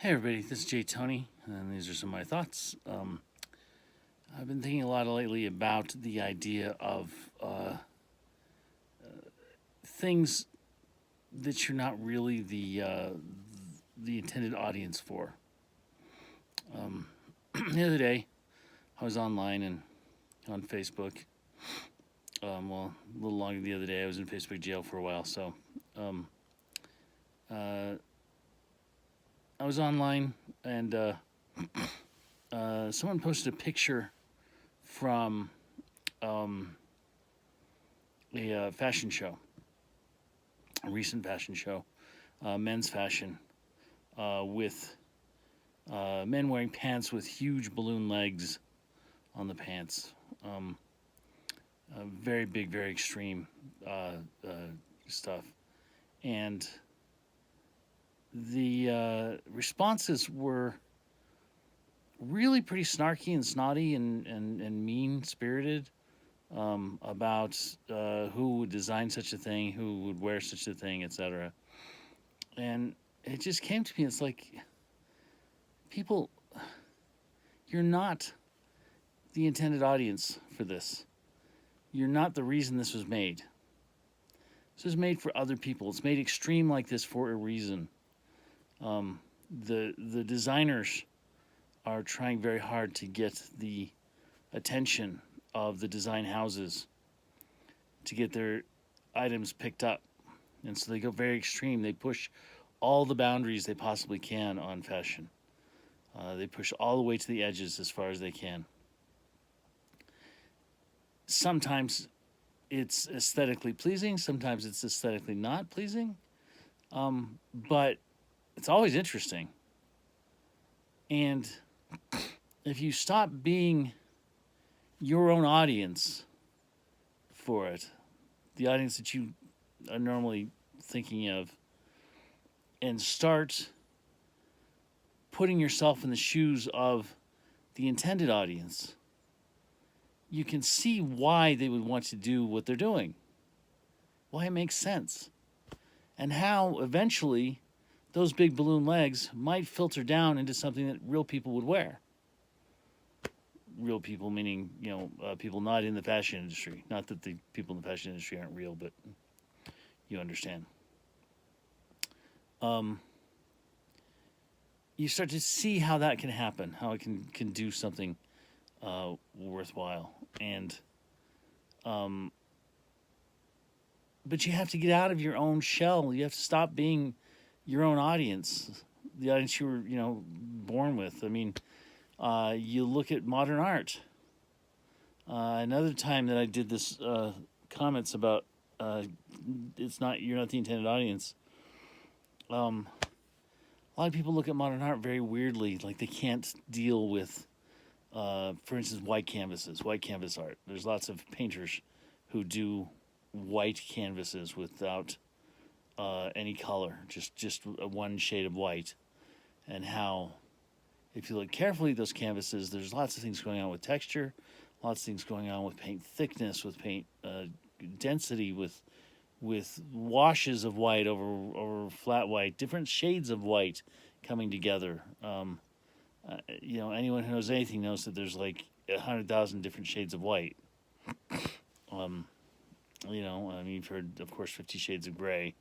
Hey everybody, this is Jay Tony, and these are some of my thoughts. I've been thinking a lot lately about the idea of things that you're not really the intended audience for. The other day, I was online and on Facebook. Well, a little longer the other day. I was in Facebook jail for a while, so uh, I was online and someone posted a picture from a fashion show, a recent fashion show, men's fashion, with men wearing pants with huge balloon legs on the pants. Very big, very extreme stuff. And the responses were really pretty snarky and snotty and mean spirited about who would design such a thing, who would wear such a thing, etc. And it just came to me, it's like, people, you're not the intended audience for this. You're not the reason this was made. This was made for other people. It's made extreme like this for a reason. The designers are trying very hard to get the attention of the design houses to get their items picked up. And so they go very extreme. They push all the boundaries they possibly can on fashion. They push all the way to the edges as far as they can. Sometimes it's aesthetically pleasing, sometimes it's aesthetically not pleasing, but it's always interesting. And if you stop being your own audience for it, the audience that you are normally thinking of, and start putting yourself in the shoes of the intended audience, you can see why they would want to do what they're doing, why it makes sense, and how eventually those big balloon legs might filter down into something that real people would wear. Real people meaning, people not in the fashion industry. Not that the people in the fashion industry aren't real, but you understand. You start to see how that can happen, how it can do something worthwhile. And but you have to get out of your own shell. You have to stop being your own audience, the audience you were, born with. I mean, you look at modern art. Another time that I did this comments about you're not the intended audience. A lot of people look at modern art very weirdly, like they can't deal with, for instance, white canvas art. There's lots of painters who do white canvases without any color, just one shade of white, and how, if you look carefully at those canvases, there's lots of things going on with texture, lots of things going on with paint thickness, with paint density, with washes of white over flat white, different shades of white coming together. Anyone who knows anything knows that there's like 100,000 different shades of white. You've heard, of course, 50 Shades of Grey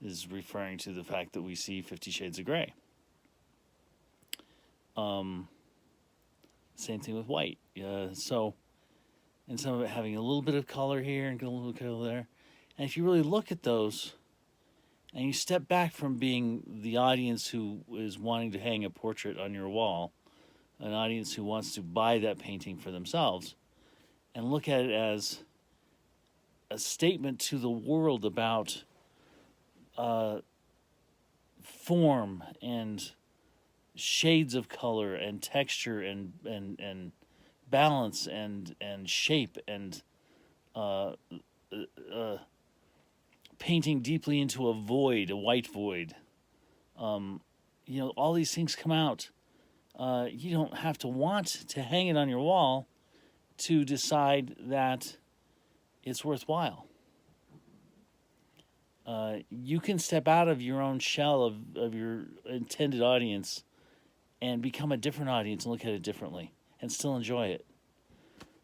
is referring to the fact that we see 50 Shades of Grey. Same thing with white. And some of it having a little bit of color here and a little color there. And if you really look at those, and you step back from being the audience who is wanting to hang a portrait on your wall, an audience who wants to buy that painting for themselves, and look at it as a statement to the world about form and shades of color and texture and balance and shape and painting deeply into a void, a white void. All these things come out. You don't have to want to hang it on your wall to decide that it's worthwhile. You can step out of your own shell of your intended audience and become a different audience and look at it differently and still enjoy it.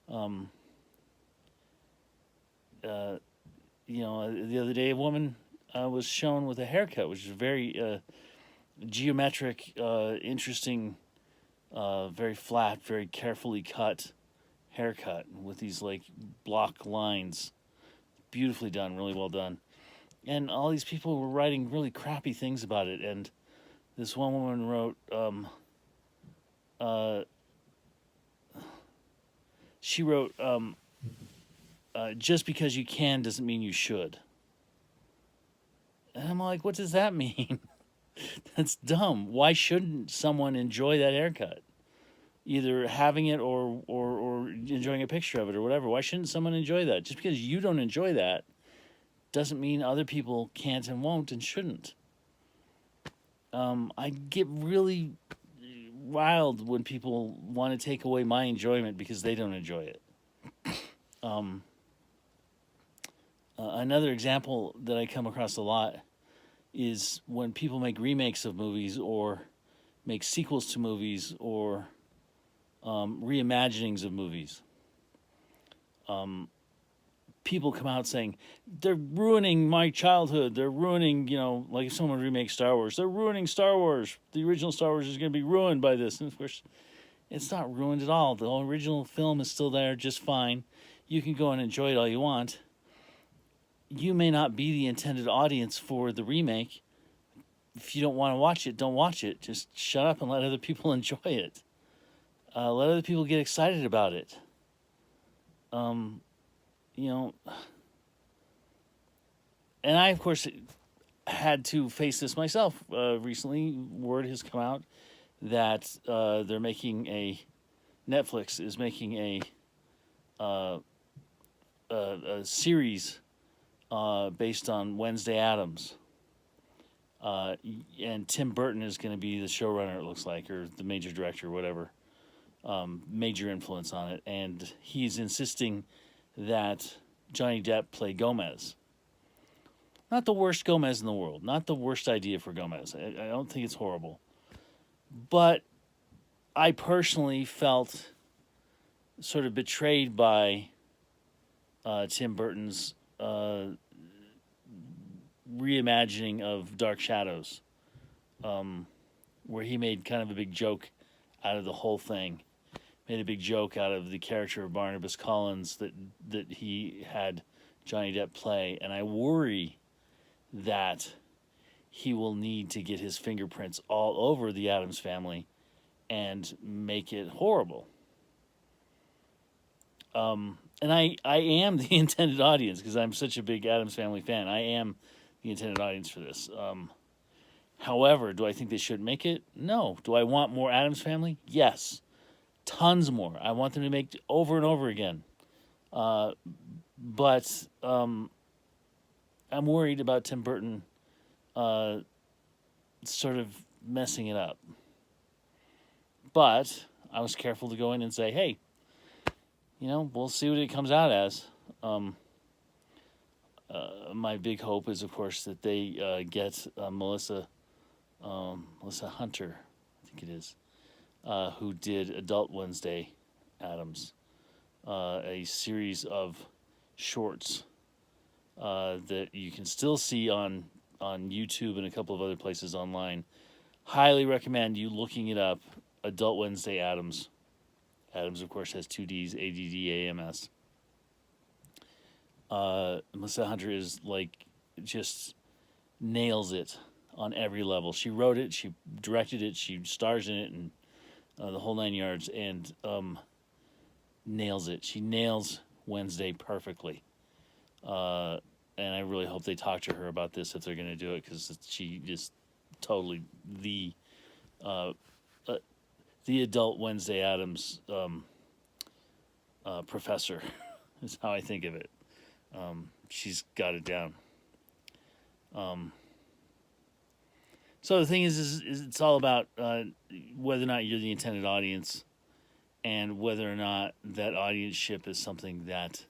Um, uh, the other day, a woman was shown with a haircut, which is very geometric, interesting, very flat, very carefully cut haircut with these like block lines, beautifully done, really well done. And all these people were writing really crappy things about it. And this one woman wrote, uh, she wrote, just because you can doesn't mean you should. And I'm like, what does that mean? That's dumb. Why shouldn't someone enjoy that haircut? Either having it or enjoying a picture of it or whatever. Why shouldn't someone enjoy that? Just because you don't enjoy that doesn't mean other people can't and won't and shouldn't. I get really wild when people want to take away my enjoyment because they don't enjoy it. Another example that I come across a lot is when people make remakes of movies or make sequels to movies or reimaginings of movies. People come out saying, they're ruining my childhood. They're ruining, like if someone remakes Star Wars, they're ruining Star Wars. The original Star Wars is going to be ruined by this. And of course, it's not ruined at all. The original film is still there just fine. You can go and enjoy it all you want. You may not be the intended audience for the remake. If you don't want to watch it, don't watch it. Just shut up and let other people enjoy it. Let other people get excited about it. And I, of course, had to face this myself. Recently, word has come out that Netflix is making a series based on Wednesday Addams. And Tim Burton is going to be the showrunner, it looks like, or the major director, whatever. Major influence on it. And he's insisting that Johnny Depp play Gomez. Not the worst Gomez in the world. Not the worst idea for Gomez. I don't think it's horrible. But I personally felt sort of betrayed by Tim Burton's reimagining of Dark Shadows, where he made kind of a big joke out of the whole thing. Made a big joke out of the character of Barnabas Collins that he had Johnny Depp play. And I worry that he will need to get his fingerprints all over the Addams Family and make it horrible. And I am the intended audience because I'm such a big Addams Family fan. I am the intended audience for this. However, do I think they should make it? No. Do I want more Addams Family? Yes. Tons more. I want them to make it over and over again. But I'm worried about Tim Burton sort of messing it up. But I was careful to go in and say, hey, we'll see what it comes out as. My big hope is, of course, that they get Melissa Hunter, I think it is, who did Adult Wednesday Addams, a series of shorts that you can still see on YouTube and a couple of other places online. Highly recommend you looking it up. Adult Wednesday Addams. Addams, of course, has two D's, ADDAMS. Melissa Hunter is just nails it on every level. She wrote it, she directed it, she stars in it, and the whole 9 yards, and nails it. She nails Wednesday perfectly. And I really hope they talk to her about this if they're going to do it, because she is totally the Adult Wednesday Addams professor is how I think of it. She's got it down. So the thing is it's all about whether or not you're the intended audience, and whether or not that audienceship is something that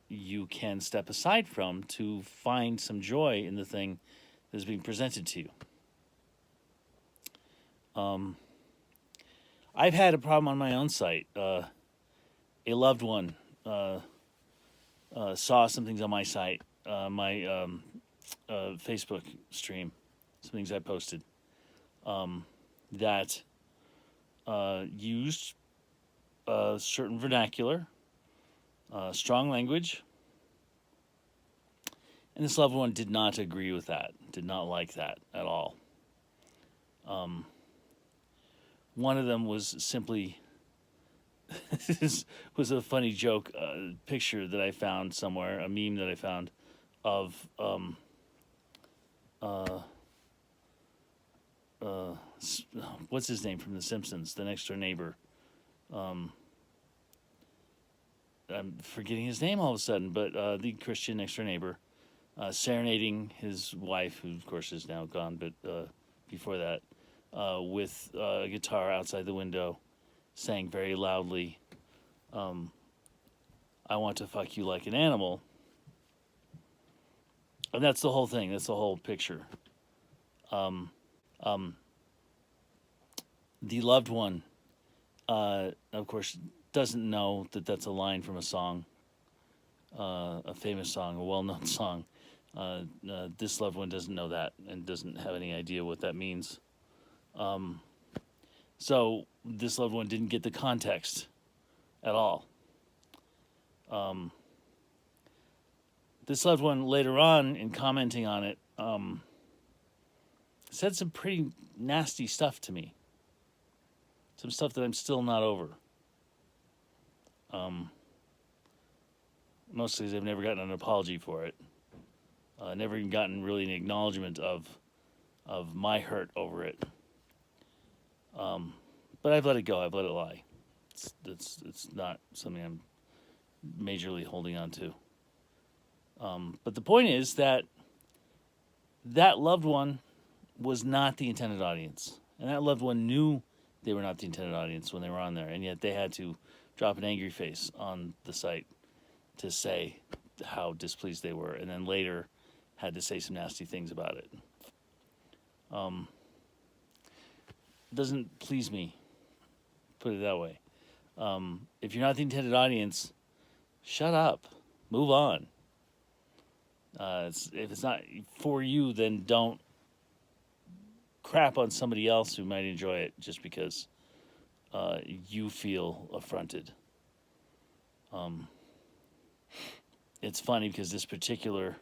you can step aside from to find some joy in the thing that's being presented to you. I've had a problem on my own site. A loved one saw some things on my site, my Facebook stream, some things I posted that used certain vernacular, strong language, and this loved one did not agree with that, did not like that at all. One of them was simply, this was a funny joke picture that I found somewhere, a meme that I found of what's his name from The Simpsons, the next door neighbor. I'm forgetting his name all of a sudden, but the Christian next door neighbor serenading his wife, who of course is now gone, but before that, with a guitar outside the window, saying very loudly, I want to fuck you like an animal. And that's the whole thing. That's the whole picture. The loved one, of course, doesn't know that that's a line from a song, a famous song, a well-known song. This loved one doesn't know that and doesn't have any idea what that means. So this loved one didn't get the context at all. This loved one later on, in commenting on it, said some pretty nasty stuff to me. Some stuff that I'm still not over. Mostly because I've never gotten an apology for it. Never even gotten really an acknowledgement of my hurt over it. But I've let it go. I've let it lie. It's not something I'm majorly holding on to. But the point is that loved one was not the intended audience. And that loved one knew they were not the intended audience when they were on there. And yet they had to drop an angry face on the site to say how displeased they were. And then later had to say some nasty things about it. Doesn't please me, put it that way. If you're not the intended audience, shut up. Move on. If it's not for you, then don't crap on somebody else who might enjoy it just because you feel affronted. It's funny because this particular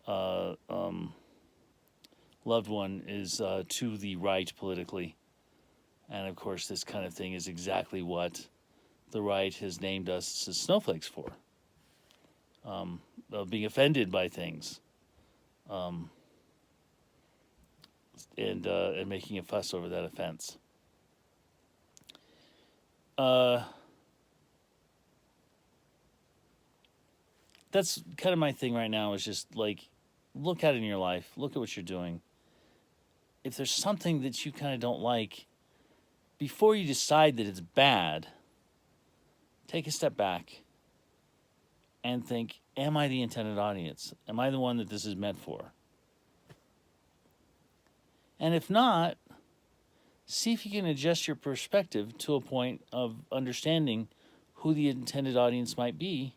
loved one is to the right politically. And of course, this kind of thing is exactly what the right has named us as snowflakes for. Being offended by things. And making a fuss over that offense. That's kind of my thing right now, is just like, look at it in your life. Look at what you're doing. If there's something that you kind of don't like, before you decide that it's bad, take a step back and think, am I the intended audience? Am I the one that this is meant for? And if not, see if you can adjust your perspective to a point of understanding who the intended audience might be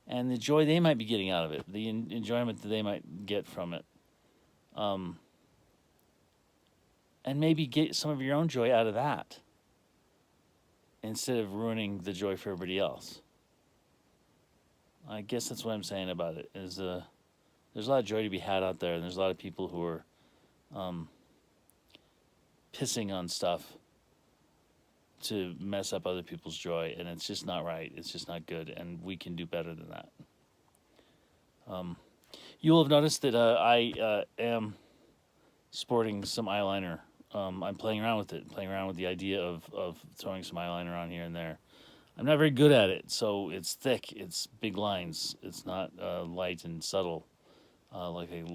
and the joy they might be getting out of it, the enjoyment that they might get from it. And maybe get some of your own joy out of that instead of ruining the joy for everybody else. I guess that's what I'm saying about it, is there's a lot of joy to be had out there, and there's a lot of people who are pissing on stuff to mess up other people's joy, and it's just not right. It's just not good, and we can do better than that. You will have noticed that I am sporting some eyeliner. I'm playing around with it, playing around with the idea of throwing some eyeliner on here and there. I'm not very good at it, so it's thick, it's big lines. It's not light and subtle like I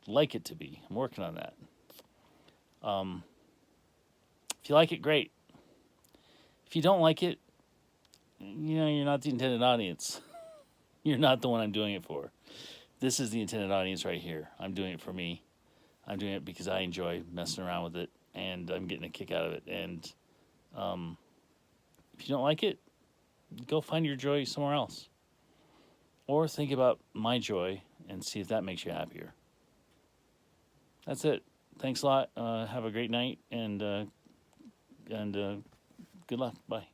like it to be. I'm working on that. If you like it, great. If you don't like it, you're not the intended audience. You're not the one I'm doing it for. This is the intended audience right here. I'm doing it for me. I'm doing it because I enjoy messing around with it, and I'm getting a kick out of it. And If you don't like it, go find your joy somewhere else. Or think about my joy and see if that makes you happier. That's it. Thanks a lot. Have a great night and good luck. Bye.